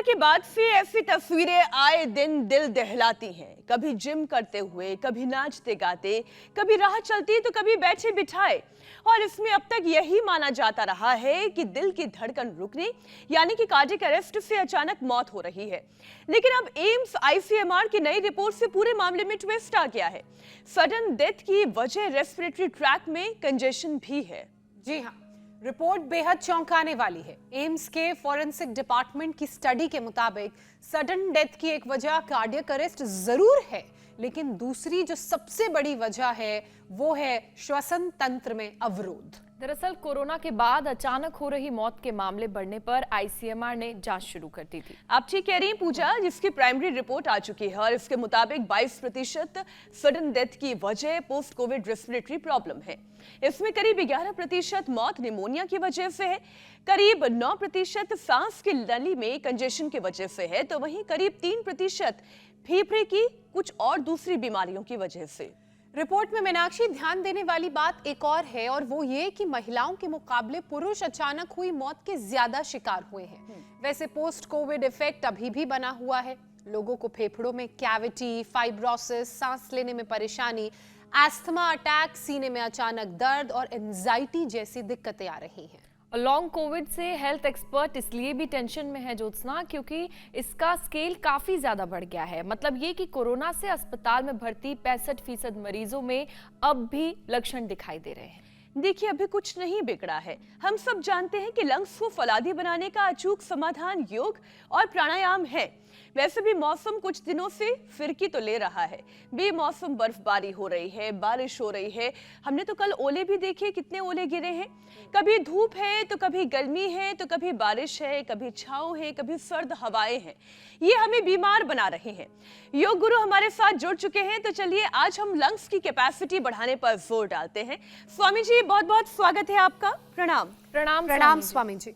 के बाद से ऐसी तस्वीरें आए दिन दिल दहलाती हैं। कभी जिम करते हुए, कभी नाचते गाते, कभी राह चलती तो कभी बैठे बिठाए। और इसमें अब तक यही माना जाता रहा है कि दिल की धड़कन रुकने यानी कि कार्डियक अरेस्ट से अचानक मौत हो रही है। लेकिन अब एम्स आईसीएमआर की नई रिपोर्ट से पूरे मामले में ट्विस्ट आ गया है। सडन डेथ की वजह रेस्पिरेटरी ट्रैक में कंजेशन भी है। जी हाँ, रिपोर्ट बेहद चौंकाने वाली है। एम्स के फॉरेंसिक डिपार्टमेंट की स्टडी के मुताबिक सडन डेथ की एक वजह कार्डियक अरेस्ट जरूर है, लेकिन दूसरी जो सबसे बड़ी वजह है वो है श्वसन तंत्र में अवरोध। दरअसल कोरोना के बाद अचानक हो रही मौत के मामले बढ़ने पर आईसीएमआर ने जांच शुरू कर दी थी। आप ठीक कह रही हैं पूजा, जिसकी प्राइमरी रिपोर्ट आ चुकी है और इसके मुताबिक 22% सडन डेथ की वजह पोस्ट कोविड रेस्पिरेटरी प्रॉब्लम है। इसमें करीब 11% मौत निमोनिया की वजह से है, करीब 9% सांस की नली में कंजेशन की वजह से है, तो वहीं करीब 3% फेफड़े की कुछ और दूसरी बीमारियों की वजह से। रिपोर्ट में मीनाक्षी ध्यान देने वाली बात एक और है, और वो ये कि महिलाओं के मुकाबले पुरुष अचानक हुई मौत के ज्यादा शिकार हुए हैं। वैसे पोस्ट कोविड इफेक्ट अभी भी बना हुआ है। लोगों को फेफड़ों में कैविटी, फाइब्रोसिस, सांस लेने में परेशानी, एस्थमा अटैक, सीने में अचानक दर्द और एंजाइटी जैसी दिक्कतें आ रही हैं। लॉन्ग कोविड से हेल्थ एक्सपर्ट इसलिए भी टेंशन में है ज्योत्सना, क्योंकि इसका स्केल काफी ज्यादा बढ़ गया है। मतलब ये कि कोरोना से अस्पताल में भर्ती 65% मरीजों में अब भी लक्षण दिखाई दे रहे हैं। देखिए, अभी कुछ नहीं बिगड़ा है। हम सब जानते हैं कि लंग्स को फलादी बनाने का अचूक समाधान योग और प्राणायाम है। वैसे भी मौसम कुछ दिनों से फिरकी तो ले रहा है। बेमौसम बर्फबारी हो रही है, बारिश हो रही है। हमने तो कल ओले भी देखे, कितने ओले गिरे हैं। कभी धूप है तो कभी गर्मी है, तो कभी बारिश है, कभी छांव है, कभी सर्द हवाएं हैं। ये हमें बीमार बना रहे हैं। योग गुरु हमारे साथ जुड़ चुके हैं, तो चलिए आज हम लंग्स की कैपेसिटी बढ़ाने पर जोर डालते हैं। स्वामी जी, बहुत बहुत स्वागत है आपका। प्रणाम। प्रणाम प्रणाम स्वामी जी।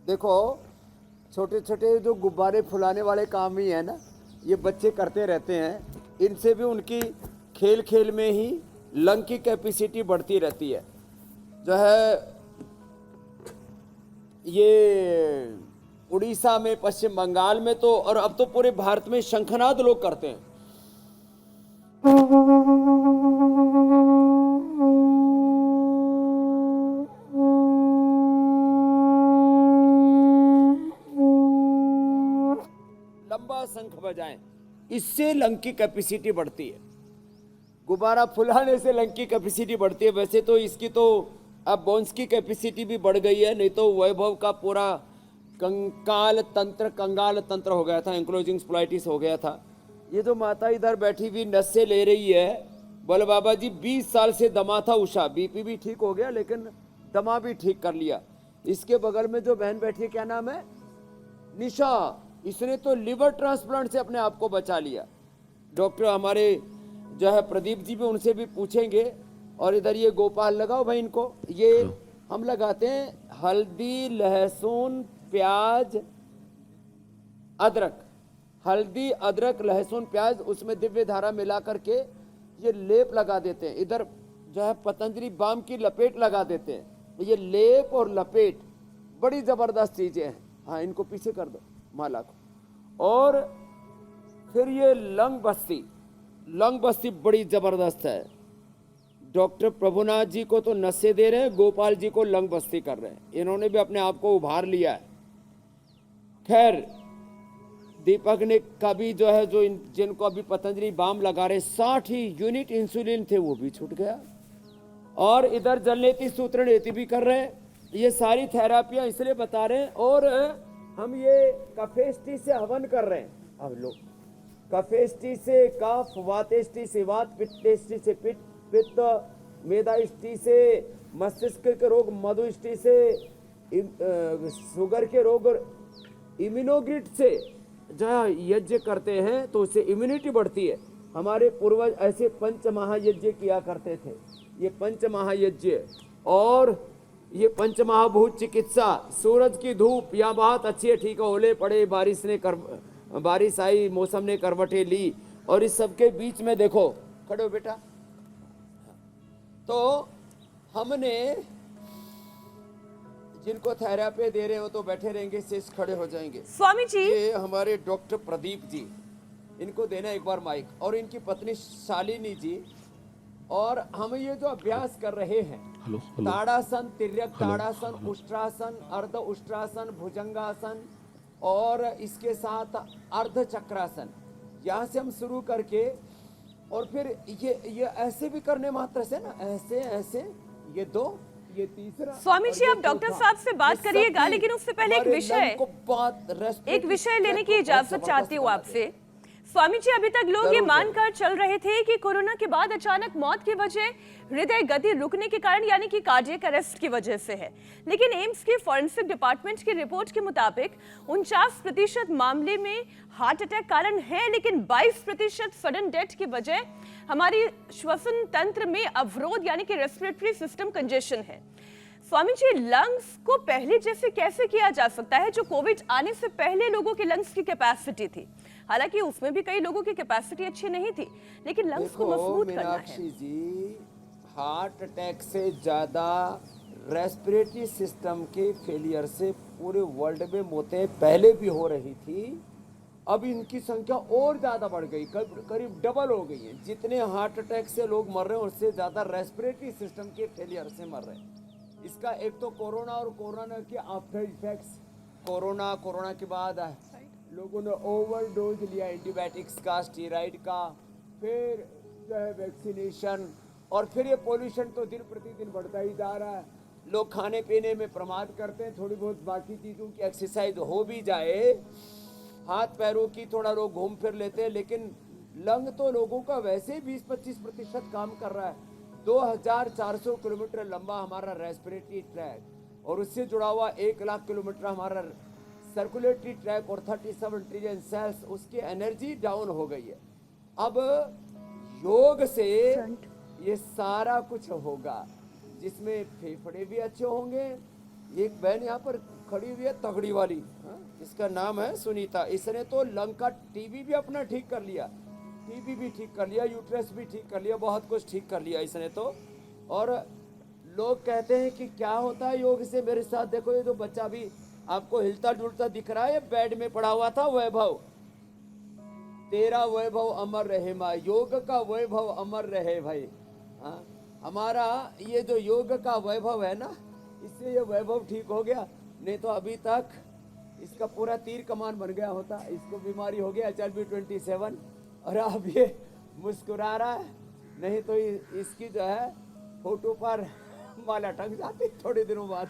देखो, छोटे छोटे जो गुब्बारे फुलाने वाले काम ही है ना, ये बच्चे करते रहते हैं। इनसे भी उनकी खेल खेल में ही लंग की कैपेसिटी बढ़ती रहती है। जो है ये उड़ीसा में, पश्चिम बंगाल में तो, और अब तो पूरे भारत में शंखनाद लोग करते हैं। लंबा शंख बजाएं, इससे लंग की कैपेसिटी बढ़ती है। गुब्बारा फुलाने से लंग की कैपेसिटी बढ़ती है। वैसे तो इसकी तो अब बोन्स की कैपेसिटी भी बढ़ गई है, नहीं तो वैभव का पूरा कंगाल तंत्र हो गया था, एंक्लोजिंग स्प्लाइटिस हो गया था। ये जो माता इधर बैठी हुई नसें ले रही है, बोले बाबा जी 20 साल से दमा था उषा, बीपी भी ठीक हो गया लेकिन दमा भी ठीक कर लिया। इसके बगल में जो बहन बैठी है, क्या नाम है, निशा, इसने तो लिवर ट्रांसप्लांट से अपने आप को बचा लिया। डॉक्टर हमारे जो है प्रदीप जी भी, उनसे भी पूछेंगे। और इधर ये गोपाल लगाओ भाई इनको। ये हम लगाते हैं हल्दी, लहसुन, प्याज, अदरक। हल्दी, अदरक, लहसुन, प्याज, उसमें दिव्य धारा मिला करके ये लेप लगा देते हैं। इधर जो है पतंजलि बाम की लपेट लगा देते हैं। ये लेप और लपेट बड़ी जबरदस्त चीजें हैं। हाँ, इनको पीछे कर दो माला को। और फिर ये लंग बस्ती बड़ी जबरदस्त है। डॉक्टर प्रभुनाथ जी को तो नशे दे रहे हैं, गोपाल जी को लंग बस्ती कर रहे हैं। इन्होंने भी अपने आप को उभार लिया है। खैर, दीपक ने का भी जो है, जो जिनको अभी पतंजलि बाम लगा रहे, 60 ही यूनिट इंसुलिन थे, वो भी छूट गया। और इधर जलनेति सूत्र नेति भी कर रहे हैं। ये सारी थेरापियां इसलिए बता रहे हैं। और हम ये कफेष्टि से हवन कर रहे हैं। अब लोग कफेष्टि से कफ, वातेष्टि से वात, पित्तेष्टि से पित्त, मेदाष्टि से मस्तिष्क के रोग, मधुष्टि से शुगर के रोग, और इम्यूनोग्रिड से जो यज्ञ करते हैं तो उससे इम्यूनिटी बढ़ती है। हमारे पूर्वज ऐसे पंच महायज्ञ किया करते थे। ये पंच महायज्ञ और ये पंच महाभूत चिकित्सा, सूरज की धूप या बहुत अच्छी है, ठीक है, ओले पड़े, बारिश आई, मौसम ने करवटें ली, और इस सब के बीच में देखो, खड़े हो बेटा, तो हमने जिनको थेरेपी दे रहे हो तो बैठे रहेंगे, शेष खड़े हो जाएंगे। स्वामी जी, ये हमारे डॉक्टर प्रदीप जी, इनको देना एक बार माइक, और इनकी पत्नी शालिनी जी। और हम ये जो अभ्यास कर रहे हैं, ताड़ासन, तिर्यक ताड़ासन, उष्ट्रासन, अर्ध उष्ट्रासन, भुजंगासन और इसके साथ अर्ध चक्रासन, यहाँ से हम शुरू करके और फिर ये ऐसे भी करने मात्र से ना, ऐसे ऐसे, ये दो, ये तीसरा। स्वामी और जी ये आप डॉक्टर चौथा। साहब से बात ये करिएगा, सभी लेकिन उससे पहले एक हमारे विषय लंग को बहुत एक विषय लेने की बहुत इजाजत जबरदस्त चाहती हूँ बना आपसे। स्वामी जी, अभी तक लोग ये जरूर, मानकर चल रहे थे कि कोरोना के बाद अचानक मौत की वजह हृदय गति रुकने के कारण यानी कि कार्डियक अरेस्ट की वजह से है, लेकिन एम्स के फॉरेंसिक डिपार्टमेंट की रिपोर्ट के मुताबिक 49% मामले में हार्ट अटैक कारण है, लेकिन 22% सडन डेथ की वजह हमारी श्वसन तंत्र में अवरोध यानी कि रेस्पिरेटरी सिस्टम कंजेशन है। स्वामी जी, लंग्स को पहले जैसे कैसे किया जा सकता है जो कोविड आने से पहले लोगों के लंग्स की कैपेसिटी थी? हालांकि उसमें भी कई लोगों की कैपेसिटी अच्छी नहीं थी, लेकिन लंग्स को मजबूत करना है। मीनाक्षी जी, हार्ट अटैक से ज्यादा रेस्पिरेटरी सिस्टम के फेलियर से पूरे वर्ल्ड में मौतें पहले भी हो रही थी, अब इनकी संख्या और ज्यादा बढ़ गई, करीब डबल हो गई है। जितने हार्ट अटैक से लोग मर रहे हैं उससे ज्यादा रेस्पिरेटरी सिस्टम के फेलियर से मर रहे हैं। इसका एक तो कोरोना और कोरोना के आफ्टर इफेक्ट्स, कोरोना के बाद लोगों ने ओवरडोज लिया एंटीबायोटिक्स का, स्टीराइड का, फिर जो है वैक्सीनेशन, और फिर ये पोल्यूशन तो दिन प्रतिदिन बढ़ता ही जा रहा है। लोग खाने पीने में प्रमाद करते हैं, थोड़ी बहुत बाकी चीज़ों की एक्सरसाइज हो भी जाए, हाथ पैरों की थोड़ा लोग घूम फिर लेते हैं, लेकिन लंग तो लोगों का वैसे ही 20-25% काम कर रहा है। 2400 किलोमीटर लंबा हमारा रेस्पिरेटरी ट्रैक और उससे जुड़ा हुआ 1 लाख किलोमीटर हमारा सर्कुलेटरी ट्रैक और 37 ट्रिलियन सेल्स, उसकी एनर्जी डाउन हो गई है। अब योग से ये सारा कुछ होगा, जिसमें फेफड़े भी अच्छे होंगे। एक बहन यहाँ पर खड़ी हुई है तगड़ी वाली, इसका नाम है सुनीता, इसने तो लंग का टीबी भी अपना ठीक कर लिया, टीबी भी ठीक कर लिया, यूट्रस भी ठीक कर लिया, बहुत कुछ ठीक कर लिया इसने तो। और लोग कहते हैं कि क्या होता है योग से, मेरे साथ देखो ये जो बच्चा भी आपको हिलता डुलता दिख रहा है, ये बेड में पड़ा हुआ था। वैभव, तेरा वैभव अमर रहे माँ, योग का वैभव अमर रहे भाई। हाँ, हमारा ये जो योग का वैभव है ना, इससे ये वैभव ठीक हो गया, नहीं तो अभी तक इसका पूरा तीर कमान बन गया होता। इसको बीमारी हो गया HLB 27 और अब ये मुस्कुरा रहा है, नहीं तो इसकी जो है फोटो पर माला टंग जाती थोड़े दिनों बाद।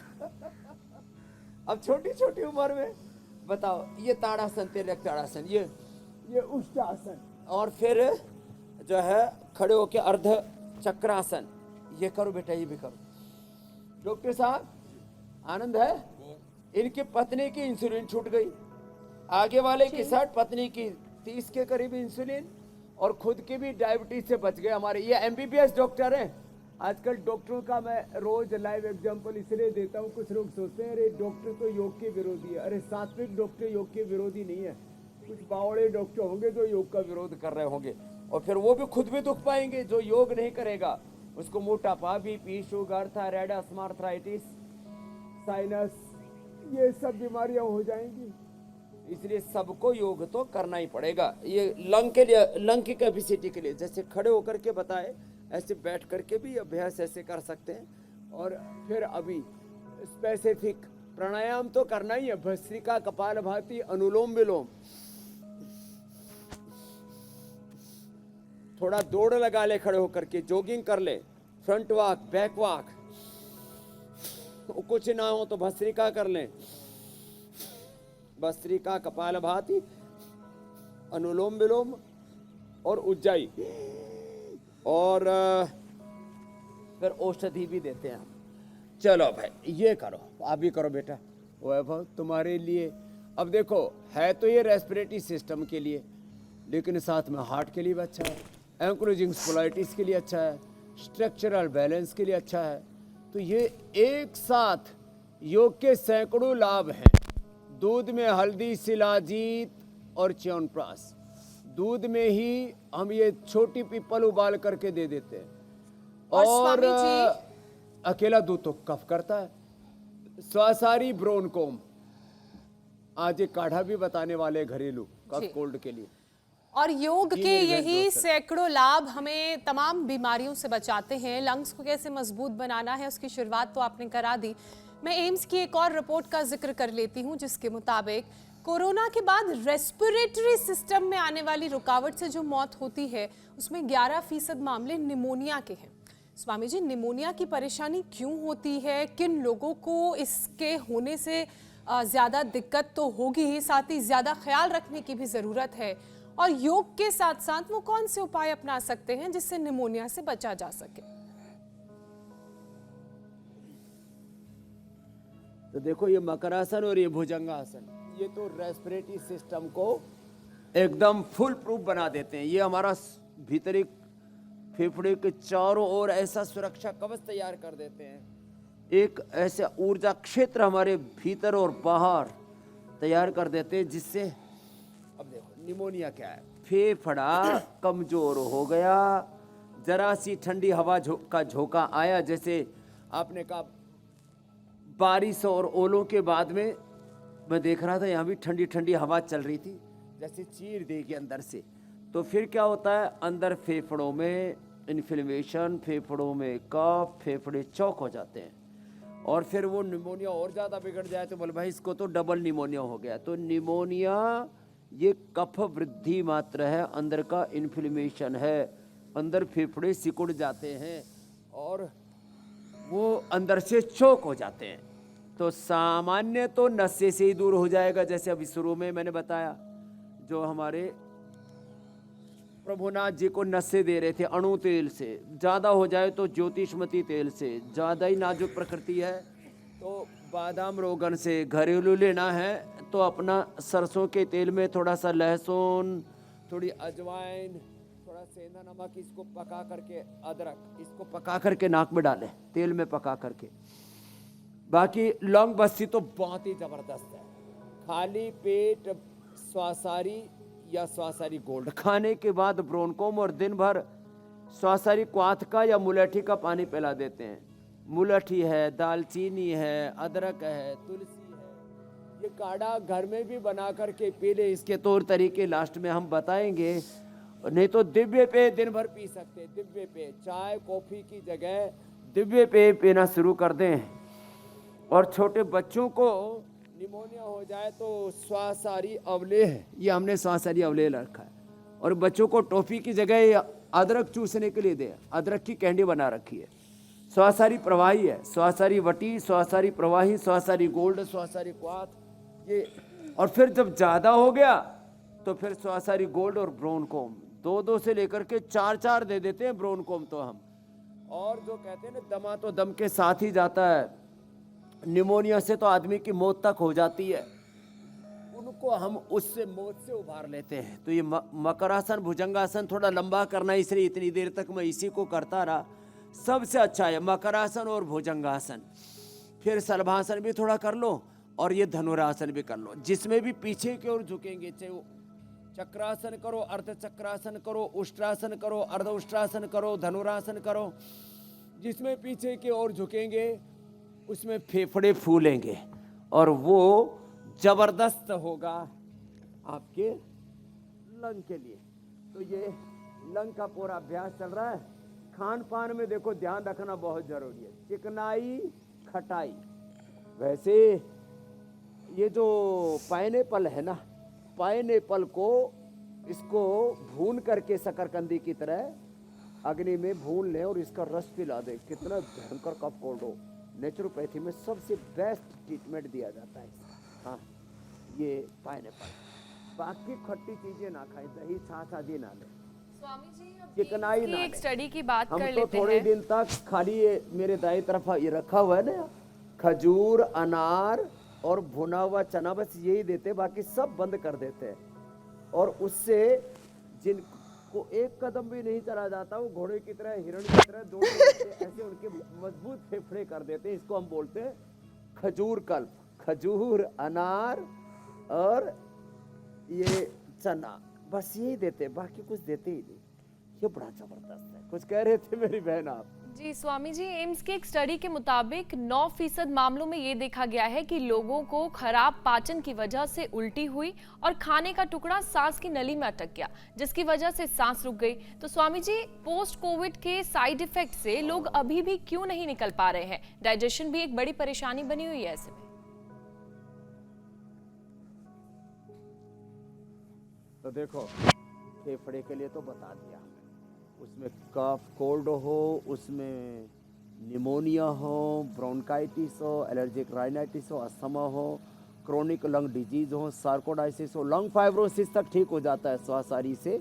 अब छोटी छोटी उम्र में बताओ, ये ताड़ासन, तिर्यक ताड़ासन, ये उष्ट्रासन, और फिर जो है खड़े होके अर्ध चक्रासन, ये करो बेटा, ये भी करो। डॉक्टर साहब आनंद है, इनकी पत्नी की इंसुलिन छूट गई, आगे वाले की 60, पत्नी की 30 के करीब इंसुलिन, और खुद की भी डायबिटीज से बच गए। हमारे ये MBBS डॉक्टर हैं। आजकल डॉक्टरों का मैं रोज लाइव एग्जांपल इसलिए देता हूँ, कुछ लोग सोचते हैं अरे डॉक्टर तो योग के विरोधी है। अरे सात्विक डॉक्टर योग के विरोधी नहीं है, कुछ बावड़े डॉक्टर होंगे जो योग का विरोध कर रहे होंगे, और फिर वो भी खुद भी दुख पाएंगे। जो योग नहीं करेगा उसको मोटापा, BP, sugar, thyroid, asthma, arthritis, sinus, ये सब बीमारियां हो जाएंगी। इसलिए सबको योग तो करना ही पड़ेगा। ये लंग के लिए, लंग की कैपेसिटी के लिए, जैसे खड़े होकर के बताए ऐसे बैठ करके भी अभ्यास ऐसे कर सकते हैं। और फिर अभी स्पेसिफिक प्राणायाम तो करना ही है, भस्त्रिका, कपालभाति, अनुलोम विलोम, थोड़ा दौड़ लगा ले, खड़े होकर के जॉगिंग कर ले, फ्रंट वॉक, बैक वॉक, कुछ ना हो तो भस्त्रिका कर लें, भस्त्रिका, कपालभाति, अनुलोम विलोम और उज्जाई, और फिर औषधि भी देते हैं हम। चलो भाई ये करो, आप भी करो बेटा, वैभव तुम्हारे लिए। अब देखो है तो ये रेस्पिरेटरी सिस्टम के लिए, लेकिन साथ में हार्ट के लिए भी अच्छा है, एंक्लोजिंग स्पोलाइटिस के लिए अच्छा है, स्ट्रक्चरल बैलेंस के लिए अच्छा है। तो ये एक साथ योग के सैकड़ों लाभ हैं। दूध में हल्दी, शिलाजीत और च्यवनप्राश, दूध में ही हम ये छोटी पीपल उबाल करके दे देते हैं। और स्वामी जी, अकेला दूध तो कफ करता है, स्वासारी ब्रोनकोम, आज एक काढ़ा भी बताने वाले घरेलू कफ जी। कोल्ड के लिए। और योग जी, के मेरी बहन यही दोस्त है। सैकड़ों लाभ हमें तमाम बीमारियों से बचाते हैं। लंग्स को कैसे मजबूत बनाना है उसकी शुरुआत तो आपने करा दी। मैं एम्स की एक और रिपोर्ट का जिक्र कर लेती हूँ जिसके मुताबिक कोरोना के बाद रेस्पिरेटरी सिस्टम में आने वाली रुकावट से जो मौत होती है उसमें 11% मामले निमोनिया के हैं। स्वामी जी, निमोनिया की परेशानी क्यों होती है? किन लोगों को इसके होने से ज़्यादा दिक्कत तो होगी ही, साथ ही ज़्यादा ख्याल रखने की भी ज़रूरत है, और योग के साथ साथ वो कौन से उपाय अपना सकते हैं जिससे निमोनिया से बचा जा सके? तो देखो, ये मकरासन और ये भुजंगासन, ये तो रेस्पिरेटरी सिस्टम को एकदम फुल प्रूफ बना देते हैं। ये हमारा भीतरी फेफड़े के चारों ओर ऐसा सुरक्षा कवच तैयार कर देते हैं, एक ऐसा ऊर्जा क्षेत्र हमारे भीतर और बाहर तैयार कर देते हैं, जिससे अब देखो निमोनिया क्या है, फेफड़ा कमजोर हो गया, जरा सी ठंडी हवा का झोंका आया, जैसे आपने कहा बारिश और ओलों के बाद में मैं देख रहा था यहाँ भी ठंडी ठंडी हवा चल रही थी, जैसे चीर देगी अंदर से, तो फिर क्या होता है, अंदर फेफड़ों में इन्फ्लेमेशन, फेफड़ों में कफ, फेफड़े चौक हो जाते हैं, और फिर वो निमोनिया और ज़्यादा बिगड़ जाए तो बोले भाई इसको तो डबल निमोनिया हो गया। तो निमोनिया ये कफ वृद्धि मात्र है, अंदर का इन्फ्लेमेशन है, अंदर फेफड़े सिकुड़ जाते हैं और वो अंदर से चौक हो जाते हैं। तो सामान्य तो नशे से ही दूर हो जाएगा, जैसे अभी शुरू में मैंने बताया, जो हमारे प्रभुनाथ जी को नशे दे रहे थे अणु तेल से, ज़्यादा हो जाए तो ज्योतिषमती तेल से, ज़्यादा ही नाजुक प्रकृति है तो बादाम रोगन से, घरेलू लेना है तो अपना सरसों के तेल में थोड़ा सा लहसुन, थोड़ी अजवाइन, थोड़ा सेंधा नमक, इसको पका करके, अदरक, इसको पका करके नाक में डालें, तेल में पका करके। बाकी लौंग बस्ती तो बहुत ही ज़बरदस्त है। खाली पेट स्वासारी या स्वासारी गोल्ड खाने के बाद ब्रोनकोम और दिन भर स्वासारी क्वाथ का या मुलठी का पानी पिला देते हैं। मुलठी है, दालचीनी है, अदरक है, तुलसी है, ये काढ़ा घर में भी बना करके पी ले। इसके तौर तरीके लास्ट में हम बताएंगे, नहीं तो दिव्य पेय दिन भर पी सकते हैं। दिव्य पेय, चाय कॉफी की जगह दिव्य पेय पीना शुरू कर दें। और छोटे बच्चों को निमोनिया हो जाए तो स्वासारी अवले है, ये हमने स्वासारी अवले रखा है, और बच्चों को टॉफी की जगह अदरक चूसने के लिए दे, अदरक की कैंडी बना रखी है। स्वासारी प्रवाही है, स्वासारी वटी, स्वासारी प्रवाही, स्वासारी गोल्ड, स्वासारी क्वाथ, ये। और फिर जब ज़्यादा हो गया तो फिर स्वासारी गोल्ड और ब्रोनकोम, 2-2 से लेकर के 4-4 दे देते हैं ब्रोनकोम तो हम। और जो कहते हैं ना, दमा तो दम के साथ ही जाता है, निमोनिया से तो आदमी की मौत तक हो जाती है, उनको हम उससे मौत से उभार लेते हैं। तो ये मकरासन, भुजंगासन थोड़ा लंबा करना, इसलिए इतनी देर तक मैं इसी को करता रहा। सबसे अच्छा है मकरासन और भुजंगासन। फिर सलभासन भी थोड़ा कर लो और ये धनुरासन भी कर लो, जिसमें भी पीछे की ओर झुकेंगे, चाहे वो चक्रासन करो, अर्ध चक्रासन करो, उष्ट्रासन करो, अर्ध उष्ट्रासन करो, धनुरासन करो, जिसमें पीछे की ओर झुकेंगे उसमें फेफड़े फूलेंगे और वो जबरदस्त होगा आपके लंग के लिए। तो ये लंग का पूरा अभ्यास चल रहा है। खान पान में देखो ध्यान रखना बहुत जरूरी है, चिकनाई खटाई। वैसे ये जो पाइनएप्पल है ना, पाइनएप्पल को इसको भून करके शकरकंदी की तरह अग्नि में भून लें और इसका रस पिला दें, कितना भयंकर कफ कोल्ड हो। नेचुरोपैथी में सबसे बेस्ट ट्रीटमेंट दिया जाता है। हाँ, ये पाइनएप्पल। बाकी खट्टी चीजें ना खाएं, दही छाछ आदि ना लें, स्वामी जी चिकनाई ना एक स्टडी की बात हम कर तो लेते थोड़े हैं। दिन तक खाली ये मेरे दाई तरफ ये रखा हुआ है ना, खजूर, अनार और भुना हुआ चना, बस यही देते, बाकी सब बंद कर देते हैं। और उससे जिनको एक कदम भी नहीं चला जाता, वो घोड़े की तरह, हिरण की तरह दौड़ ऐसे उनके मजबूत फेफड़े कर देते हैं। इसको हम बोलते हैं खजूर कल्प। खजूर, अनार और ये चना, बस यही देते, बाकी कुछ देते ही नहीं। ये बड़ा जबरदस्त है। कुछ कह रहे थे मेरी बहन आप? जी स्वामी जी, एम्स के एक स्टडी के मुताबिक 9% मामलों में ये देखा गया है कि लोगों को खराब पाचन की वजह से उल्टी हुई और खाने का टुकड़ा सांस की नली में अटक गया, जिसकी वजह से सांस रुक गई। तो स्वामी जी, पोस्ट कोविड के साइड इफेक्ट से लोग अभी भी क्यों नहीं निकल पा रहे हैं? डाइजेशन भी एक बड़ी परेशानी बनी हुई है ऐसे में। तो देखो, फेफड़े के लिए तो बता दिया, उसमें कफ कोल्ड हो, उसमें निमोनिया हो, ब्रोंकाइटिस हो, एलर्जिक राइनाइटिस हो, अस्थमा हो, क्रोनिक लंग डिजीज हो, सार्कोडाइसिस हो, लंग फाइब्रोसिस तक ठीक हो जाता है श्वासारी से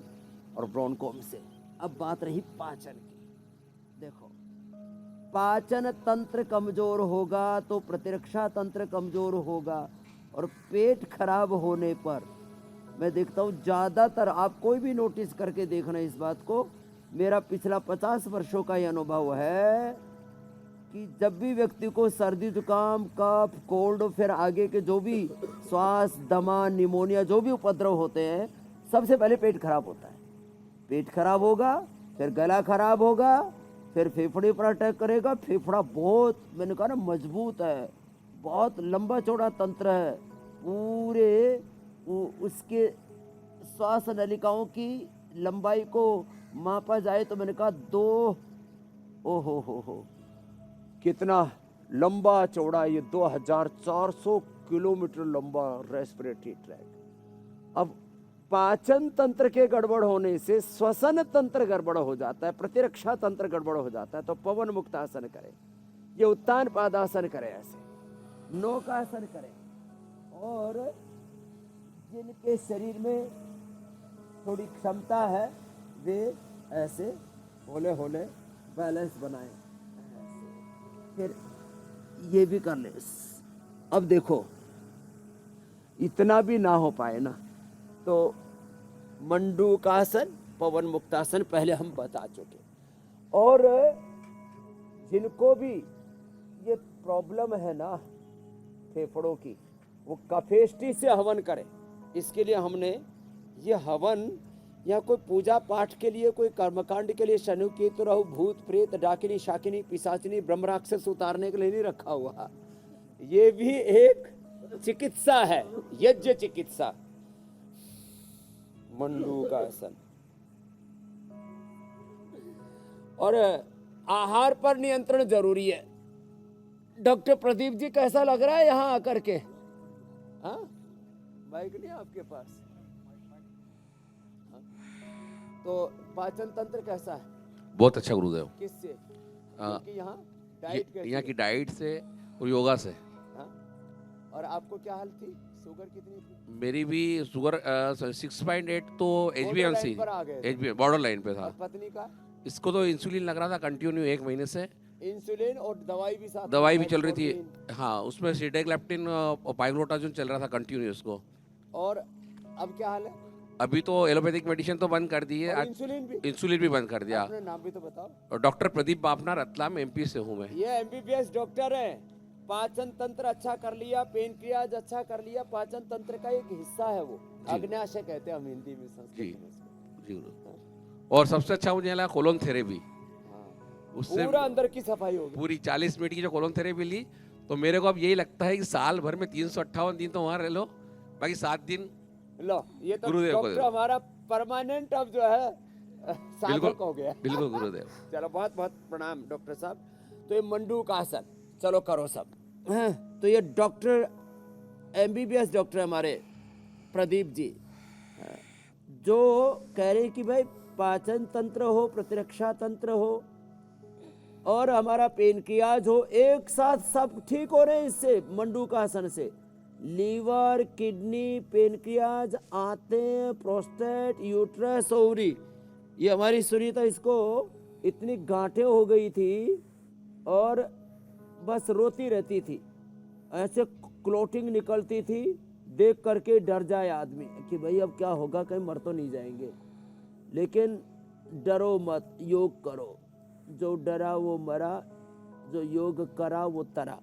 और ब्रोंकोम से। अब बात रही पाचन की। देखो, पाचन तंत्र कमजोर होगा तो प्रतिरक्षा तंत्र कमजोर होगा, और पेट खराब होने पर मैं देखता हूँ ज़्यादातर, आप कोई भी नोटिस करके देखना इस बात को, मेरा पिछला 50 वर्षों का ये अनुभव है कि जब भी व्यक्ति को सर्दी जुकाम कफ कोल्ड, फिर आगे के जो भी श्वास दमा निमोनिया जो भी उपद्रव होते हैं, सबसे पहले पेट खराब होता है। पेट खराब होगा, फिर गला खराब होगा, फिर फेफड़े पर अटैक करेगा। फेफड़ा बहुत, मैंने कहा ना, मजबूत है, बहुत लंबा चौड़ा तंत्र है, पूरे उसके श्वास नलिकाओं की लंबाई को मापा जाए तो मैंने कहा 2, ओहो हो, कितना लंबा चौड़ा, ये 2400 किलोमीटर लंबा रेस्पिरेटरी ट्रैक। अब पाचन तंत्र के गड़बड़ होने से श्वसन तंत्र गड़बड़ हो जाता है, प्रतिरक्षा तंत्र गड़बड़ हो जाता है। तो पवन मुक्त आसन करें, ये उत्तान पादासन करें, ऐसे नौकासन करें, और जिनके शरीर में थोड़ी क्षमता है वे ऐसे होले होले बैलेंस बनाएं, फिर ये भी कर ले। अब देखो, इतना भी ना हो पाए ना तो मंडूकासन, पवन मुक्तासन पहले हम बता चुके। और जिनको भी ये प्रॉब्लम है ना फेफड़ों की, वो कफेष्टि से हवन करें। इसके लिए हमने ये हवन या कोई पूजा पाठ के लिए, कोई कर्मकांड के लिए शनु केतु राहु भूत प्रेत डाकिनी शाकिनी पिशाचिनी ब्रह्म राक्षस उतारने के लिए नहीं रखा हुआ, ये भी एक चिकित्सा है, यज्ञ चिकित्सा। मंडूकासन। और आहार पर नियंत्रण जरूरी है। डॉक्टर प्रदीप जी, कैसा लग रहा है यहाँ आकर के? हाँ, माइक नहीं आपके पास? हाँ? तो पाचन तंत्र कैसा है? बहुत अच्छा गुरुदेव। किससे? क्योंकि यहाँ यहाँ की डाइट से और योगा से। हाँ? और आपको क्या हाल थी? शुगर कितनी थी? मेरी भी शुगर 6.8 तो HbA1c, बॉर्डर लाइन पे था। और पत्नी का? इसको तो इंसुलिन लग रहा था कंटिन्यू 1 महीने से। इंसुलिन और दवाई भी साथ? दवाई भी चल रही थी, हाँ, उसमें सीडेक्लेप्टिन और पाइग्लोटाजोन चल रहा था कंटिन्यू उसको। और अब क्या हाल है? अभी तो एलोपैथिक मेडिसिन तो बंद कर दी है, इंसुलिन भी बंद कर दिया। अपना नाम भी तो बताओ। और डॉक्टर प्रदीप बापना, रतलाम MP से हूँ मैं। ये MBBS डॉक्टर है। पाचन तंत्र अच्छा कर लिया, पेनक्रियाज अच्छा कर लिया, पाचन तंत्र का एक हिस्सा है वो, अग्न्याशय कहते हैं हम हिंदी में, संस्कृत में। जी। और सबसे अच्छा मुझे लगा कोलोन थेरेपी। उससे पूरा अंदर की सफाई होगी। पूरी 40 मिनट की जो कोलोन थेरेपी ली, तो मेरे को अब यही लगता है कि साल भर में 358 दिन तो वहाँ रह लो, बाकी 7 दिन लो। ये तो डॉक्टर हमारा परमानेंट अब जो है साधक हो गया। बिल्कुल गुरुदेव। चलो, बहुत बहुत प्रणाम डॉक्टर साहब। तो ये मंडूकासन चलो करो सब। तो ये डॉक्टर MBBS डॉक्टर हमारे प्रदीप जी जो कह रहे कि भाई पाचन तंत्र हो, प्रतिरक्षा तंत्र हो और हमारा पेनक्रियाज हो, एक साथ सब ठीक हो रहे हैं इससे, मंडूकासन से। लीवर, किडनी, पेनक्रियाज, आंतें, प्रोस्टेट, यूट्रस, ओवरी, ये हमारी सुनीता, इसको इतनी गांठें हो गई थी और बस रोती रहती थी, ऐसे क्लोटिंग निकलती थी, देख करके डर जाए आदमी कि भाई अब क्या होगा, कहीं मर तो नहीं जाएंगे। लेकिन डरो मत, योग करो। जो डरा वो मरा, जो योग करा वो तरा।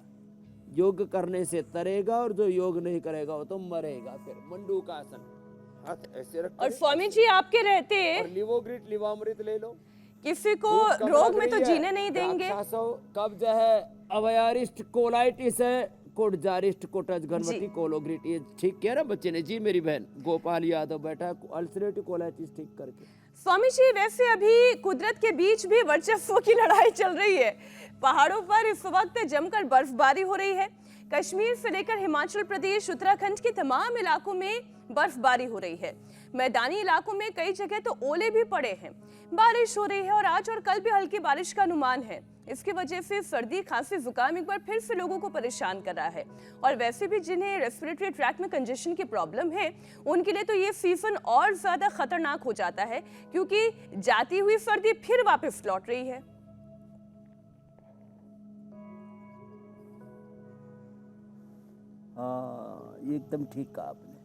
योग करने से तरेगा और जो योग नहीं करेगा वो तो मरेगा। फिर मंडूकासन, हाथ ऐसे रख। और स्वामी जी आपके रहते और लिवोग्रिट लिवामृत ले लो। किसी को भूख कब रोग लग में तो रही है? जीने नहीं देंगे। राक्षसों, कब्ज है, अवयारिस्ट कोलाइटिस है, कोटजारिस्ट कोटज घनवटी जी। कोलोग्रिट, ये ठीक किया ना बच्चे ने जी। मेरी बहन गोपाल यादव बैठा अल्सरेटिव कोलाइटिस ठीक करके। स्वामी जी, वैसे अभी कुदरत के बीच भी वर्चस्व की लड़ाई चल रही है। पहाड़ों पर इस वक्त जमकर बर्फबारी हो रही है। कश्मीर से लेकर हिमाचल प्रदेश, उत्तराखंड के तमाम इलाकों में बर्फबारी हो रही है। मैदानी इलाकों में कई जगह तो ओले भी पड़े हैं। बारिश हो रही है और आज और कल भी हल्की बारिश का अनुमान है। इसकी वजह से सर्दी, खांसी, जुकाम एक बार फिर से लोगों को परेशान कर रहा है। और वैसे भी जिन्हें रेस्पिरेटरी ट्रैक में कंजेशन की प्रॉब्लम है, उनके लिए तो ये सीजन और ज्यादा खतरनाक हो जाता है, क्योंकि जाती हुई सर्दी फिर वापस लौट रही है। हाँ, ये एकदम ठीक कहा आपने।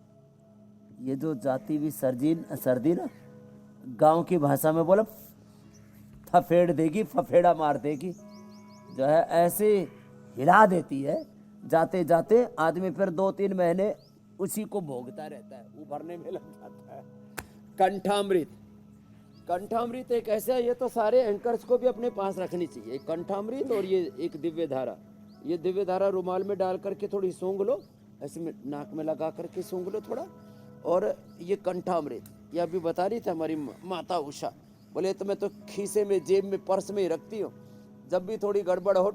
ये जो जाती हुई सर्दी ना, गांव की भाषा में बोला फफेड़ देगी, फफेड़ा मार देगी, जो है ऐसे हिला देती है। जाते जाते आदमी फिर 2-3 महीने उसी को भोगता रहता है, उभरने में लग जाता है। कंठामृत, कंठामृत एक ऐसा, ये तो सारे एंकर्स को भी अपने पास रखनी चाहिए। एक कंठामृत और ये एक दिव्य धारा। ये दिव्य धारा रुमाल में डाल करके थोड़ी सूंघ लो, ऐसे में नाक में लगा करके सूंघ लो थोड़ा। और ये कंठामृत, ये अभी बता रही थी हमारी माता उषा, बोले तो मैं तो खीसे में, जेब में, पर्स में ही रखती हूँ। जब भी थोड़ी गड़बड़ हो,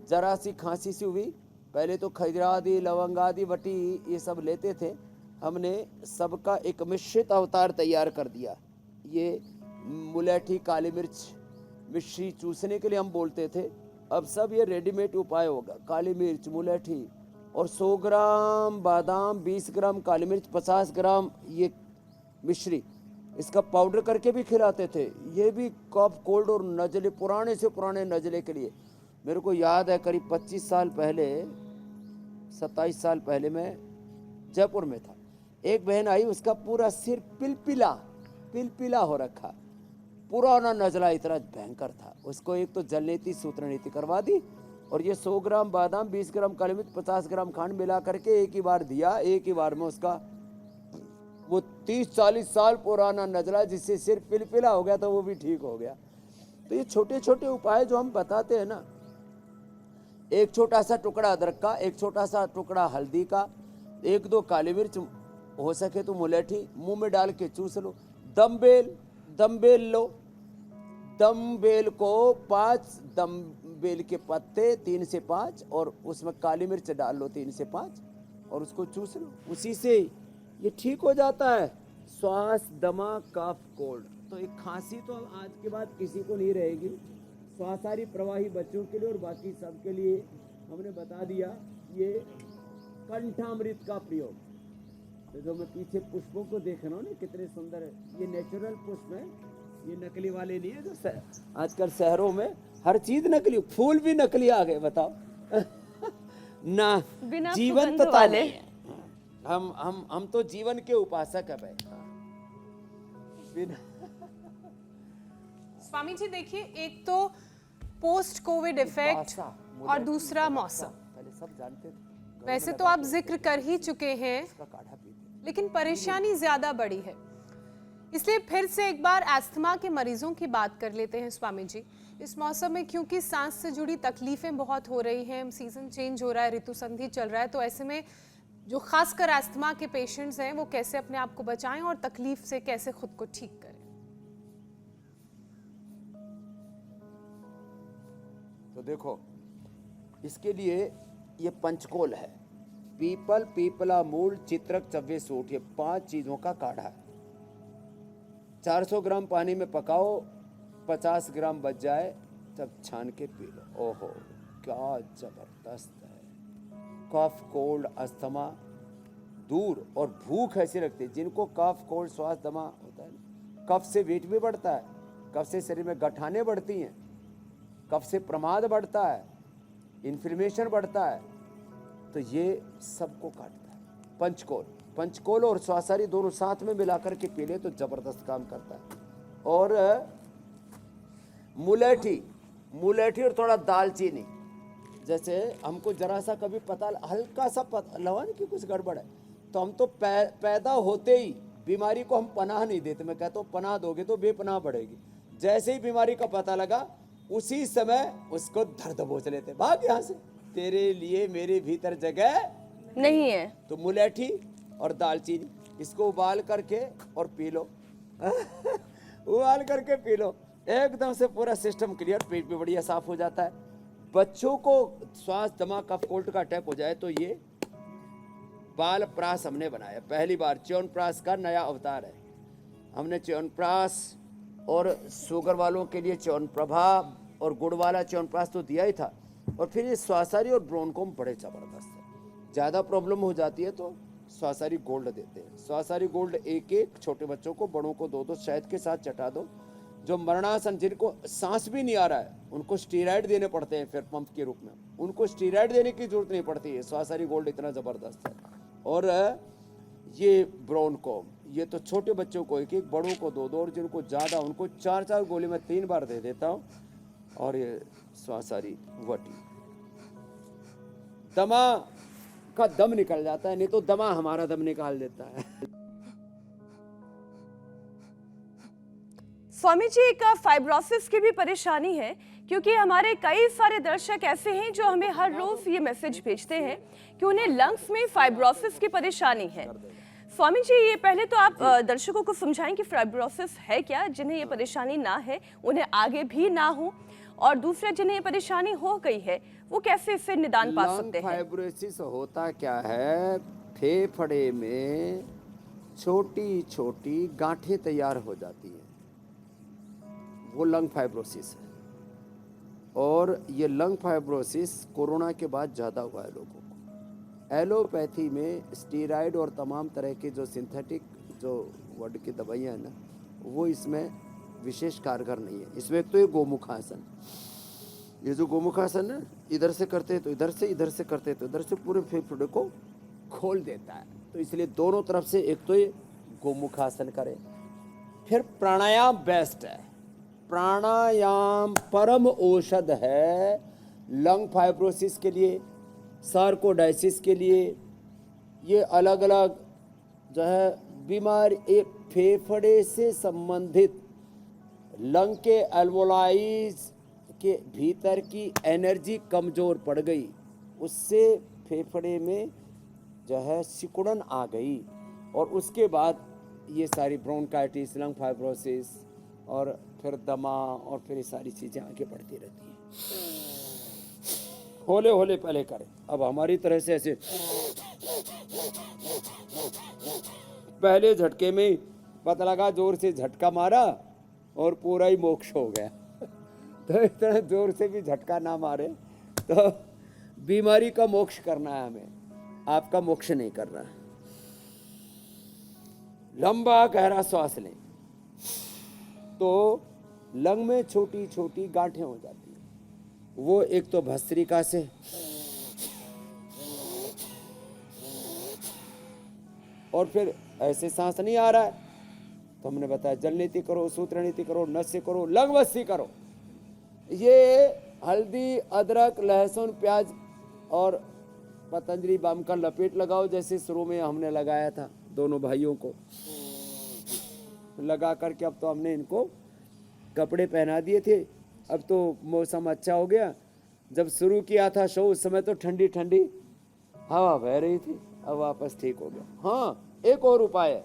जरा सी खांसी सी हुई, पहले तो खजरा आदि, लवंग आदि, वटी, ये सब लेते थे। हमने सबका एक मिश्रित अवतार तैयार कर दिया। ये मुलेठी, काली मिर्च, मिश्री चूसने के लिए हम बोलते थे, अब सब ये रेडीमेड उपाय होगा। काली मिर्च, मुलेठी और 100 ग्राम बादाम, 20 ग्राम काली मिर्च, 50 ग्राम ये मिश्री, इसका पाउडर करके भी खिलाते थे। ये भी कफ, कोल्ड और नजले, पुराने से पुराने नजले के लिए। मेरे को याद है करीब 25 साल पहले, 27 साल पहले मैं जयपुर में था। एक बहन आई, उसका पूरा सिर पिलपिला हो रखा, पुराना नजला इतना भयंकर था। उसको एक तो जल नीति, सूत्र नीति करवा दी, और ये 100 ग्राम बादाम, 20 ग्राम काली मिर्च, 50 ग्राम खांड मिला करके एक ही बार दिया। एक ही बार में उसका वो 30-40 साल पुराना नजला, जिससे सिर पिलपिला हो गया था, वो भी ठीक हो गया। तो ये छोटे छोटे उपाय जो हम बताते हैं ना, एक छोटा सा टुकड़ा अदरक का, एक छोटा सा टुकड़ा हल्दी का, 1-2 काली मिर्च, हो सके तो मुलेठी मुंह में डाल के चूस लो। दमबेल लो, दमबेल को 5 दमबेल के पत्ते, 3 से 5, और उसमें काली मिर्च डाल लो 3 से 5, और उसको चूस लो। उसी से ये ठीक हो जाता है। श्वास, दमा, कफ, कोल्ड, तो एक खांसी तो आज के बाद किसी को नहीं रहेगी। श्वासारी प्रवाही बच्चों के लिए और बाकी सब के लिए हमने बता दिया ये कंठामृत का प्रयोग। तो जो मैं पीछे पुष्पों को देख रहा हूँ ना, कितने सुंदर है। ये नेचुरल पुष्प है, ये नकली वाले नहीं है। जो आजकल शहरों में हर चीज नकली, फूल भी नकली आ गए, बताओ ना, बिना जीवन सुगंध वाले। हम तो जीवन के उपासक है भाई। बिना स्वामी जी देखिए, एक तो पोस्ट कोविड इफेक्ट और दूसरा मौसम। पहले सब जानते थे, वैसे तो आप जिक्र कर ही चुके हैं, इसका काढ़ा पीते। लेकिन परेशानी ज्यादा बड़ी है, इसलिए फिर से एक बार अस्थमा के मरीजों की बात कर लेते हैं स्वामी जी। इस मौसम में क्योंकि सांस से जुड़ी तकलीफें बहुत हो रही हैं, सीजन चेंज हो रहा है, ऋतु संधि चल रहा है, तो ऐसे में जो खासकर अस्थमा के पेशेंट्स हैं, वो कैसे अपने आप को बचाएं और तकलीफ से कैसे खुद को ठीक करें। तो देखो, इसके लिए ये पंचकोल है, पीपल, पीपला मूल, चित्रक, चव्वे, सूट, ये 5 चीजों का काढ़ा है। 400 ग्राम पानी में पकाओ, 50 ग्राम बच जाए, तब छान के पी लो। ओहो, क्या जबरदस्त है। कफ, कोल्ड, अस्थमा दूर, और भूख ऐसी लगती है जिनको कफ, कोल्ड, श्वास, दमा होता है ना, कफ से वेट भी बढ़ता है, कफ से शरीर में गठाने बढ़ती हैं, कफ से प्रमाद बढ़ता है, इन्फ्लेमेशन बढ़ता है, तो ये सबको काटता है। पंचकोल और श्वासारी दोनों साथ में मिलाकर के पी ले तो जबरदस्त काम करता है। और मुलेठी और थोड़ा दालचीनी, जैसे हमको जरा सा कभी पता, हल्का सा पता लगा कि कुछ गड़बड़ है, तो हम तो पैदा होते ही बीमारी को हम पनाह नहीं देते। मैं कहता हूँ पनाह दोगे तो बेपनाह बढ़ेगी। जैसे ही बीमारी का पता लगा उसी समय उसको धर दबोच लेते, भाग यहाँ से, तेरे लिए मेरे भीतर जगह नहीं है। तो मुलेठी और दालचीनी इसको उबाल करके और पी लो उबाल करके पी लो, एकदम से पूरा सिस्टम क्लियर, पेट भी बढ़िया साफ हो जाता है। बच्चों को श्वास दमा कफ कोल्ड का अटैक हो जाए तो ये बाल प्रास हमने बनाया, पहली बार च्यवनप्राश का नया अवतार है। हमने च्यवनप्राश और शुगर वालों के लिए च्यवनप्रभा और गुड़ वाला च्यवनप्राश तो दिया ही था, और फिर ये स्वासारी और ब्रोनकोम बड़े जबरदस्त है। ज़्यादा प्रॉब्लम हो जाती है तो स्वासारी गोल्ड देते हैं। स्वासारी गोल्ड एक एक छोटे बच्चों को, बड़ों को दो दो शहद के साथ चटा दो। जो मरणासन, जिनको सांस भी नहीं आ रहा है, उनको स्टीराइड देने पड़ते हैं फिर पंप के रूप में, उनको स्टीराइड देने की जरूरत नहीं पड़ती है, स्वासारी गोल्ड इतना ज़बरदस्त है। और ये ब्रोनकोम, ये तो छोटे बच्चों को एक एक, बड़ों को दो दो, और जिनको ज़्यादा उनको 4-4 गोली मैं 3 बार दे देता हूँ। और ये स्वासारी वटी, दमा का दम निकल जाता है, नहीं तो दमा हमारा दम निकाल देता है। स्वामी जी, एक फाइब्रोसिस की भी परेशानी है, क्योंकि हमारे कई सारे दर्शक ऐसे हैं जो हमें हर रोज ये मैसेज भेजते हैं कि उन्हें लंग्स में फाइब्रोसिस की परेशानी है। स्वामी जी, ये पहले तो आप दर्शकों को समझाएं कि फाइब्रोसिस है क्या, जिन्हें ये परेशानी ना है उन्हें आगे भी ना हो, और दूसरा जिन्हें ये परेशानी हो गई है वो कैसे इससे निदान पा सकते हैं। फाइब्रोसिस होता क्या है, फेफड़े में छोटी छोटी गांठें तैयार हो जाती हैं, वो लंग फाइब्रोसिस है। और ये लंग फाइब्रोसिस कोरोना के बाद ज़्यादा हुआ है लोगों को। एलोपैथी में स्टीराइड और तमाम तरह के जो सिंथेटिक जो वर्ड की दवाइयाँ हैं ना, वो इसमें विशेष कारगर नहीं है। इसमें एक तो ये गोमुखासन, ये जो गोमुखासन है, इधर से करते हैं तो इधर से, इधर से करते हैं तो इधर से, पूरे फेफड़े को खोल देता है। तो इसलिए दोनों तरफ से एक तो ये गोमुखासन करें। फिर प्राणायाम बेस्ट है, प्राणायाम परम औषध है लंग फाइब्रोसिस के लिए, सार्कोडायसिस के लिए। ये अलग अलग जो है बीमारी, एक फेफड़े से संबंधित लंग के एल्वोलाइज के भीतर की एनर्जी कमज़ोर पड़ गई, उससे फेफड़े में जो है सिकुड़न आ गई, और उसके बाद ये सारी ब्रोंकाइटिस, लंग फाइब्रोसिस, और फिर दमा, और फिर ये सारी चीज़ें आगे बढ़ती रहती हैं। होले होले पहले करें, अब हमारी तरह से ऐसे पहले झटके में पता लगा, जोर से झटका मारा और पूरा ही मोक्ष हो गया। तो इतना जोर से भी झटका ना मारे, तो बीमारी का मोक्ष करना है हमें, आपका मोक्ष नहीं करना है। लंबा गहरा श्वास लें तो लंग में छोटी छोटी गांठें हो जाती हैं, वो एक तो भस्त्रिका से, और फिर ऐसे सांस नहीं आ रहा है तो हमने बताया जल नीति करो, सूत्र नीति करो, नस्य करो, लंग वस्ती करो। ये हल्दी, अदरक, लहसुन, प्याज और पतंजलि बाम का लपेट लगाओ, जैसे शुरू में हमने लगाया था दोनों भाइयों को लगा करके। अब तो हमने इनको कपड़े पहना दिए थे, अब तो मौसम अच्छा हो गया। जब शुरू किया था शो उस समय तो ठंडी ठंडी हवा बह रही थी, अब वापस ठीक हो गया। हाँ, एक और उपाय है,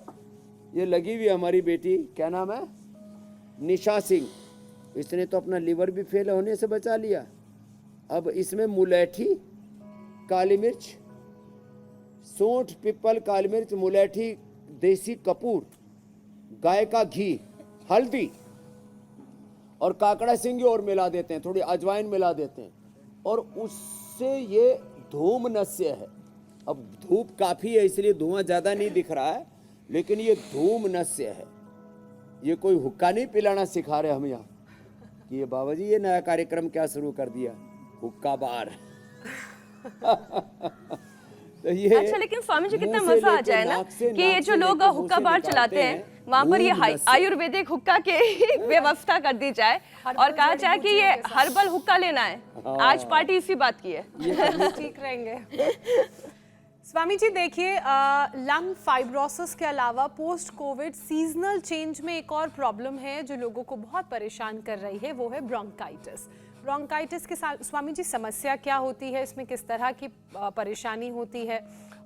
ये लगी हुई हमारी बेटी, क्या नाम है, निशा सिंह, इसने तो अपना लीवर भी फेल होने से बचा लिया। अब इसमें मुलेठी, काली मिर्च, सूंठ, पिपल, काली मिर्च, मुलेठी, देसी कपूर, गाय का घी, हल्दी और काकड़ा सिंगी और मिला देते हैं, थोड़ी अजवाइन मिला देते हैं, और उससे ये धूम नस्य है। अब धूप काफ़ी है इसलिए धुआं ज़्यादा नहीं दिख रहा है, लेकिन ये धूम नस्य है। ये कोई हुक्का नहीं पिलाना सिखा रहे हम यहाँ कि ये बाबा जी ये नया कार्यक्रम क्या शुरू कर दिया, हुक्का बार। तो ये अच्छा, लेकिन स्वामी जी कितना मजा आ जाए ना कि ये जो लोग हुक्का बार चलाते हैं वहाँ पर ये आयुर्वेदिक हुक्का के व्यवस्था कर दी जाए और कहा जाए कि ये हर्बल हुक्का लेना है। आज पार्टी इसी बात की है। ठीक रहेंगे। स्वामी जी देखिए, लंग फाइब्रोसिस के अलावा पोस्ट कोविड सीजनल चेंज में एक और प्रॉब्लम है जो लोगों को बहुत परेशान कर रही है, वो है ब्रोंकाइटिस। ब्रोंकाइटिस के साथ स्वामी जी समस्या क्या होती है, इसमें किस तरह की परेशानी होती है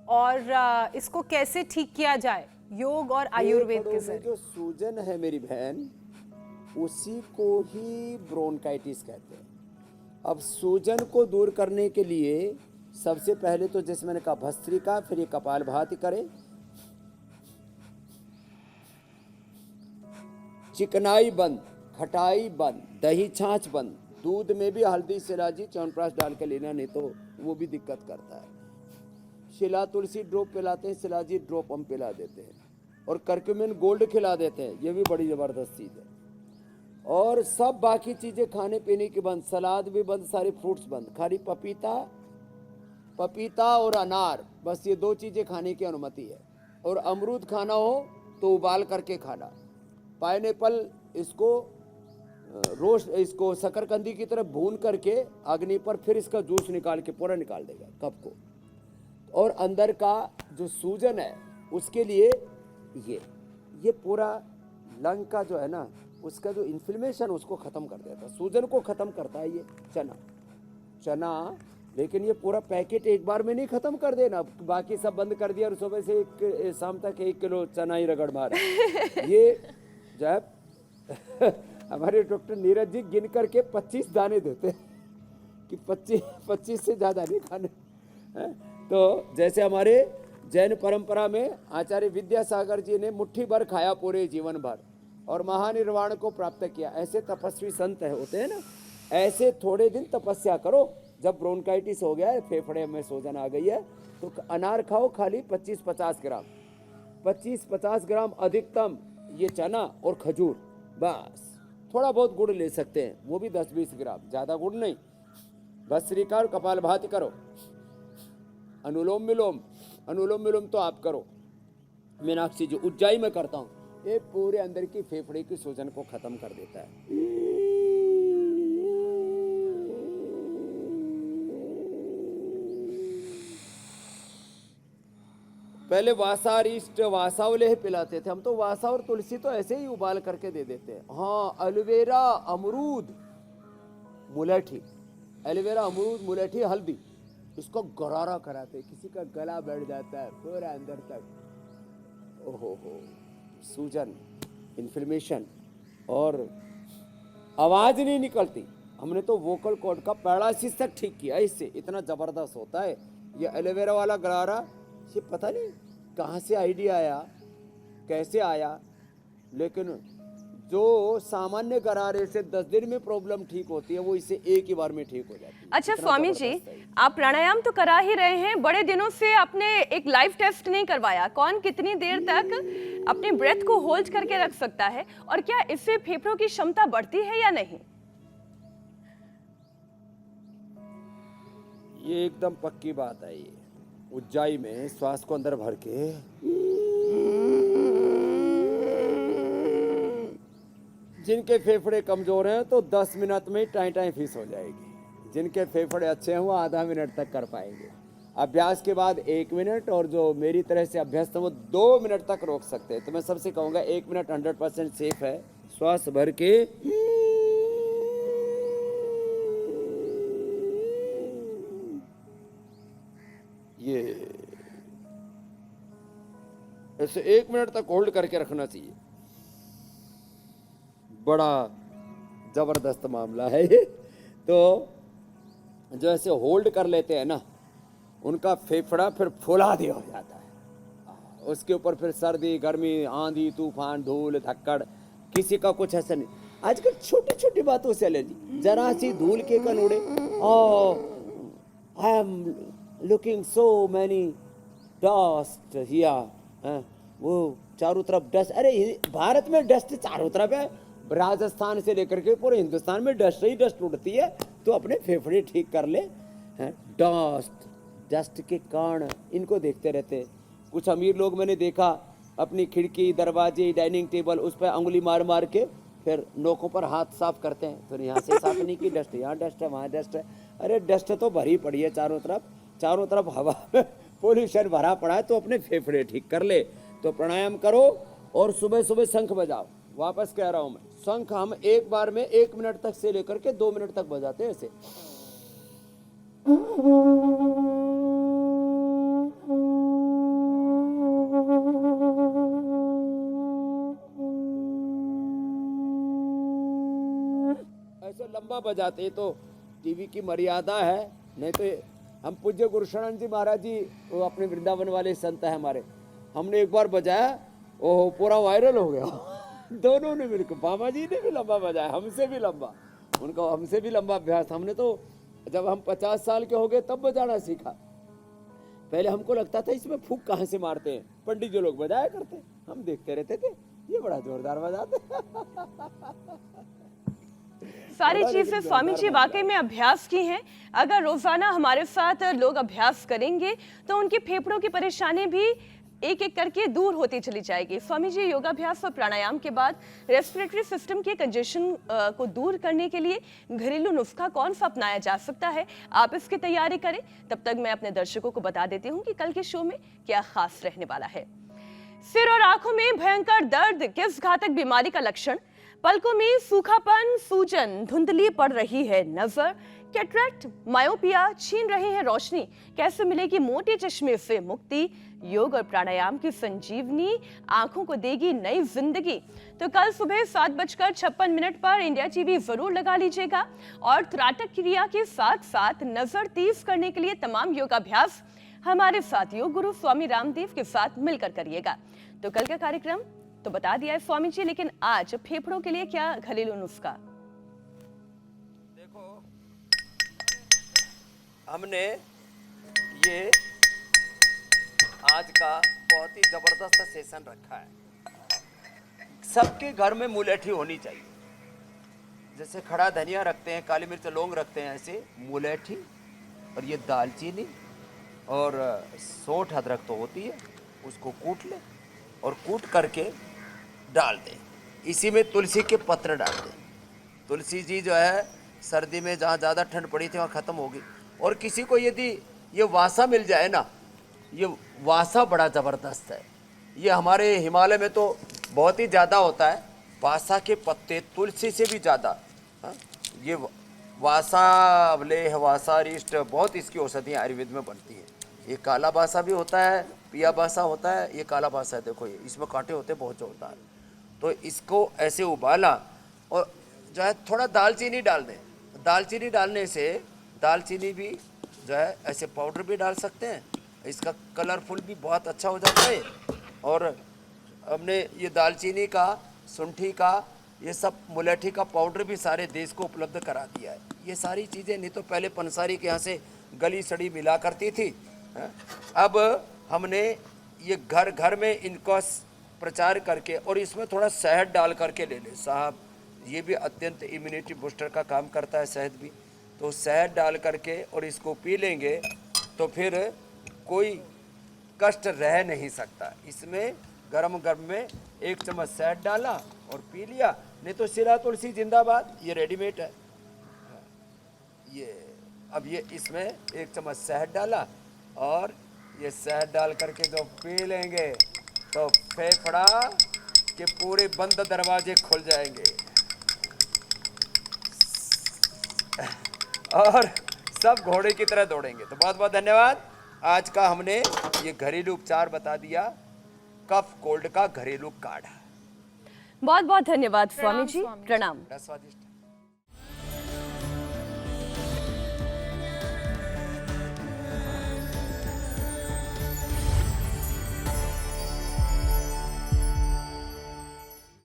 और इसको कैसे ठीक किया जाए योग और आयुर्वेद के जरिए? जो सूजन है मेरी बहन, उसी को ही ब्रोंकाइटिस कहते हैं। अब सूजन को दूर करने के लिए सबसे पहले तो जैसे मैंने कहा भस्त्रिका, फिर ये कपालभाति करें, चिकनाई बंद, खटाई बंद, दही छाछ बंद, दूध में भी हल्दी शिलाजी च्यवनप्राश डाल के लेना, नहीं तो वो भी दिक्कत करता है। शिला तुलसी ड्रॉप पिलाते हैं, शिलाजी ड्रॉप हम पिला देते हैं, और करक्यूमिन गोल्ड खिला देते हैं, ये भी बड़ी ज़बरदस्त चीज़ है। और सब बाकी चीज़ें खाने पीने की बंद, सलाद भी बंद, सारे फ्रूट्स बंद, खाली पपीता और अनार, बस ये 2 चीज़ें खाने की अनुमति है। और अमरूद खाना हो तो उबाल करके खाना। पाइनएप्पल इसको शकरकंदी की तरह भून करके अग्नि पर, फिर इसका जूस निकाल के पूरा निकाल देगा कप को। और अंदर का जो सूजन है उसके लिए ये पूरा लंग का जो है ना, उसका जो इन्फ्लेमेशन उसको ख़त्म कर देता है, सूजन को ख़त्म करता है ये चना। लेकिन ये पूरा पैकेट एक बार में नहीं ख़त्म कर देना, बाकी सब बंद कर दिया और सुबह से शाम तक 1 किलो चना ही रगड़ मारा। ये जब हमारे डॉक्टर नीरज जी गिन करके 25 दाने देते हैं कि 25 से ज़्यादा नहीं खाने। तो जैसे हमारे जैन परंपरा में आचार्य विद्यासागर जी ने मुट्ठी भर खाया पूरे जीवन भर और महानिर्वाण को प्राप्त किया, ऐसे तपस्वी संत होते हैं ना, ऐसे थोड़े दिन तपस्या करो। जब ब्रोंकाइटिस हो गया है, फेफड़े में सूजन आ गई है, तो अनार खाओ खाली 25-50 ग्राम, 25-50 ग्राम अधिकतम, ये चना और खजूर, बस। थोड़ा बहुत गुड़ ले सकते हैं, वो भी 10-20 ग्राम, ज़्यादा गुड़ नहीं। भस्त्रिका और कपालभाति करो, अनुलोम विलोम तो आप करो, मीनाक्षी जी उज्जाई में करता हूँ, ये पूरे अंदर की फेफड़े की सूजन को खत्म कर देता है। पहले वासावले पिलाते थे हम, तो वासा और तुलसी तो ऐसे ही उबाल करके दे देते हैं। हाँ, एलोवेरा, अमरूद, मुलेठी, एलोवेरा, अमरूद, मुलेठी, हल्दी, इसको गरारा कराते, किसी का गला बैठ जाता है पूरा अंदर तक। ओहो हो, सूजन, इन्फ्लेमेशन और आवाज नहीं निकलती, हमने तो वोकल कॉर्ड का पैरालिसिस तक ठीक किया इससे, इतना जबरदस्त होता है ये एलोवेरा वाला गरारा। ये पता नहीं कहाँ से आइडिया आया, कैसे आया, लेकिन जो सामान्य गरारे से 10 दिन में प्रॉब्लम ठीक होती है, वो इससे एक ही बार में ठीक हो जाती है। अच्छा स्वामी जी, आप प्राणायाम तो करा ही रहे हैं, बड़े दिनों से आपने एक लाइव टेस्ट नहीं करवाया, कौन कितनी देर तक अपने ब्रेथ को होल्ड करके रख सकता है और क्या इससे फेफड़ों की क्षमता बढ़ती है या नहीं? ये एकदम पक्की बात है। ये उज्जाई में श्वास को अंदर भर के जिनके फेफड़े कमजोर हैं तो 10 मिनट में टाई फीस हो जाएगी, जिनके फेफड़े अच्छे हैं वो आधा मिनट तक कर पाएंगे। अभ्यास के बाद 1 मिनट, और जो मेरी तरह से अभ्यस्त है वो 2 मिनट तक रोक सकते हैं। तो मैं सबसे कहूँगा 1 मिनट 100% सेफ है। श्वास भर के ये ऐसे 1 मिनट तक होल्ड करके रखना चाहिए। बड़ा जबरदस्त मामला है ये। तो जो ऐसे होल्ड कर लेते हैं ना, उनका फेफड़ा फिर फुलादी हो जाता है। उसके ऊपर फिर सर्दी, गर्मी, आंधी, तूफान, धूल, धक्कड़, किसी का कुछ असर नहीं। आजकल छोटी छोटी बातों से एलर्जी, जरा सी धूल के कण उड़े, I am looking so many dust here, वो चारों तरफ डस्ट। अरे भारत में डस्ट चारों तरफ है, राजस्थान से लेकर के पूरे हिंदुस्तान में डस्ट ही डस्ट उड़ती है। तो अपने फेफड़े ठीक कर ले। डस्ट के कण इनको देखते रहते। कुछ अमीर लोग मैंने देखा अपनी खिड़की, दरवाजे, डाइनिंग टेबल, उस पर अंगुली मार मार के फिर नोकों पर हाथ साफ करते हैं। फिर यहाँ से साफ नहीं की डस्ट, यहाँ डस्ट है, वहाँ डस्ट है। अरे डस्ट तो भरी पड़ी है चारों तरफ हवा में पोल्यूशन भरा पड़ा है तो अपने फेफड़े ठीक कर ले। तो प्राणायाम करो और सुबह सुबह शंख बजाओ। वापस कह रहा हूं मैं, शंख हम एक बार में 1 मिनट तक से लेकर के 2 मिनट तक बजाते हैं ऐसे। ऐसे लंबा बजाते तो टीवी की मर्यादा है, नहीं तो हम पूज्य गुरुशरण जी महाराज जी, वो अपने वृंदावन वाले संत है हमारे, हमने एक बार बजाया, ओहो पूरा वायरल हो गया। दोनों ने मिलकर, बाबा जी ने भी लंबा बजाया, हमसे भी लंबा, उनका हमसे भी लंबा अभ्यास। हमने तो जब हम 50 साल के हो गए तब बजाना सीखा। पहले हमको लगता था इसमें फूंक कहाँ से मारते हैं, पंडित जो लोग बजाया करते, हम देखते रहते थे, ये बड़ा जोरदार बजाते। सारी चीजें स्वामी जी वाकई में अभ्यास की हैं। अगर रोजाना हमारे साथ लोग अभ्यास करेंगे तो उनके फेफड़ों की परेशानी भी एक एक करके दूर होती चली जाएगी। स्वामी जी, योगाभ्यास और प्राणायाम के बाद रेस्पिरेटरी सिस्टम के कंजेशन को दूर करने के लिए घरेलू नुस्खा कौन सा अपनाया जा सकता है, आप इसकी तैयारी करें। तब तक मैं अपने दर्शकों को बता देती हूँ कि कल के शो में क्या खास रहने वाला है। सिर और आंखों में भयंकर दर्द किस घातक बीमारी का लक्षण? पलकों में सूखापन, सूजन, धुंधली पड़ रही है नजर, कैटरेक्ट, मायोपिया, छीन रहे हैं रोशनी, कैसे मिलेगी मोटे चश्मे से मुक्ति? योग और प्राणायाम की संजीवनी आंखों को देगी नई जिंदगी। तो कल सुबह 7:56 पर इंडिया टीवी जरूर लगा लीजिएगा और त्राटक क्रिया के साथ साथ नजर तेज करने के लिए तमाम योगाभ्यास हमारे साथ योग गुरु स्वामी रामदेव के साथ मिलकर करिएगा। तो कल का कार्यक्रम तो बता दिया है स्वामी जी, लेकिन आज फेफड़ों के लिए क्या घरेलू नुस्खा? देखो, हमने ये आज का बहुत ही जबरदस्त सेशन रखा है। सबके घर में मुलेठी होनी चाहिए। जैसे खड़ा धनिया रखते हैं, काली मिर्च, लौंग रखते हैं, ऐसे मुलेठी और ये दालचीनी और सोंठ अदरक तो होती है, उसको कूट ले और कूट करके डाल दें। इसी में तुलसी के पत्र डाल दें। तुलसी जी जो है सर्दी में जहाँ ज़्यादा ठंड पड़ी थी वहाँ ख़त्म होगी। और किसी को यदि ये वासा मिल जाए ना, ये वासा बड़ा ज़बरदस्त है। ये हमारे हिमालय में तो बहुत ही ज़्यादा होता है। वासा के पत्ते तुलसी से भी ज़्यादा, ये वासा, अवलेह, वासारिष्ट, बहुत इसकी औषधियाँ आयुर्वेद में बनती है। ये काला बासा भी होता है, पिया बासा होता है, ये काला बासा है। देखो ये इसमें कांटे होते हैं, बहुत जोरदार है। तो इसको ऐसे उबाला और जो है थोड़ा दालचीनी डाल दें। दालचीनी डालने से दालचीनी भी जो है ऐसे पाउडर भी डाल सकते हैं, इसका कलरफुल भी बहुत अच्छा हो जाता है। और हमने ये दालचीनी का, सुंठी का, ये सब मुलेठी का पाउडर भी सारे देश को उपलब्ध करा दिया है। ये सारी चीज़ें नहीं तो पहले पंसारी के यहाँ से गली सड़ी मिला करती थी, अब हमने ये घर घर में इनका प्रचार करके और इसमें थोड़ा शहद डाल करके ले ले साहब। ये भी अत्यंत इम्यूनिटी बूस्टर का काम करता है शहद भी। तो शहद डाल करके और इसको पी लेंगे तो फिर कोई कष्ट रह नहीं सकता। इसमें गरम गरम में 1 चम्मच शहद डाला और पी लिया, नहीं तो सिरा तुलसी जिंदाबाद, ये रेडीमेड है। ये अब ये इसमें 1 चम्मच शहद डाला और ये शहद डाल करके जो पी लेंगे तो फेफड़ा के पूरे बंद दरवाजे खुल जाएंगे और सब घोड़े की तरह दौड़ेंगे। तो बहुत बहुत धन्यवाद। आज का हमने ये घरेलू उपचार बता दिया, कफ कोल्ड का घरेलू काढ़ा। बहुत बहुत धन्यवाद स्वामी जी, प्रणाम। स्वादिष्ट।